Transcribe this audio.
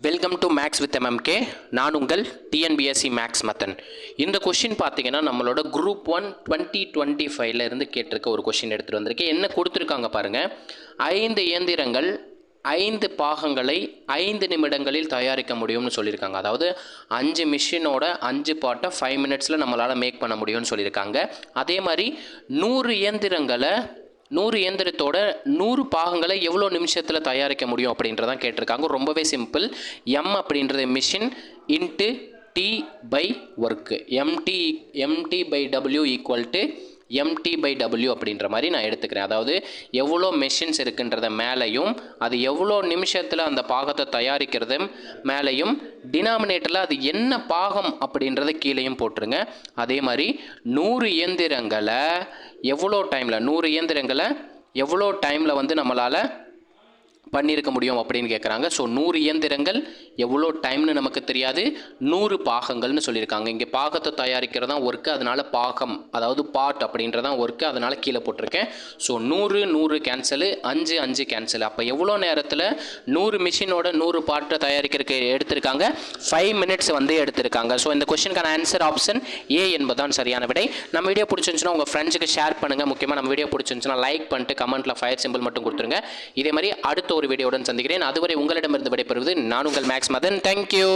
Welcome to maths with MMK. நான் உங்கள் TNPSC maths மத்தன். இந்த கொஷின் பார்த்தீங்கன்னா நம்மளோட குரூப் 1 2025 இருந்து கேட்டிருக்க ஒரு கொஷின் எடுத்துகிட்டு வந்திருக்கேன். என்ன கொடுத்துருக்காங்க பாருங்கள். 5 இயந்திரங்கள் 5 பாகங்களை 5 நிமிடங்களில் தயாரிக்க முடியும்னு சொல்லியிருக்காங்க. அதாவது 5 மிஷினோட 5 பார்ட்டை 5 மினிட்ஸில் நம்மளால் மேக் பண்ண முடியும்னு சொல்லியிருக்காங்க. அதே மாதிரி 100 இயந்திரத்தோட 100 பாகங்களை எவ்வளோ நிமிஷத்தில் தயாரிக்க முடியும் அப்படின்றதான் கேட்டிருக்காங்க. ரொம்பவே சிம்பிள். எம் அப்படின்றது machine into D by work. MD by W equal to MD by W அப்படின்ற மாதிரி நான் எடுத்துக்கிறேன். அதாவது எவ்வளோ மெஷின்ஸ் இருக்குன்றத மேலேயும் அது எவ்வளோ நிமிஷத்தில் அந்த பாகத்தை தயாரிக்கிறது மேலேயும் டினாமினேட்டரில் அது என்ன பாகம் அப்படின்றத கீழேயும் போட்டுருங்க. அதே மாதிரி 100 இயந்திரங்களை எவ்வளோ டைமில் வந்து நம்மளால் பண்ணியிருக்க முடியும் அப்படின்னு கேட்குறாங்க. ஸோ 100 இயந்திரங்கள் எவ்வளோ டைம்னு நமக்கு தெரியாது. 100 பாகங்கள்னு சொல்லியிருக்காங்க. இங்கே பாகத்தை தயாரிக்கிறது தான் ஒர்க்கு, அதனால் பாகம் அதாவது பார்ட் அப்படின்றதான் ஒர்க்கு, அதனால் கீழே போட்டிருக்கேன். So 100 cancel, 5 cancel. அப்போ எவ்வளோ நேரத்தில் 100 மிஷினோட 100 பார்ட்டை தயாரிக்கிறதுக்கு எடுத்திருக்காங்க? 5 மினிட்ஸ் வந்து எடுத்திருக்காங்க. ஸோ இந்த கொஸ்டினுக்கான ஆன்சர் ஆப்ஷன் ஏ என்பதுதான் சரியான விடை. நம்ம வீடியோ பிடிச்சிருந்துச்சுன்னா உங்கள் ஃப்ரெண்ட்ஸுக்கு ஷேர் பண்ணுங்கள். முக்கியமாக நம்ம வீடியோ பிடிச்சிருந்துச்சுன்னா லைக் பண்ணிட்டு கமெண்ட்டில் ஃபயர் சிம்பிள் மட்டும் கொடுத்துருங்க. இதே மாதிரி அடுத்த ஒரு வீடியோவுடன் சந்திக்கிறேன். அதுவரை உங்களிடமிருந்து விடைபெறுவது நான் உங்கள் மேக்ஸ் மதன். தேங்க்யூ.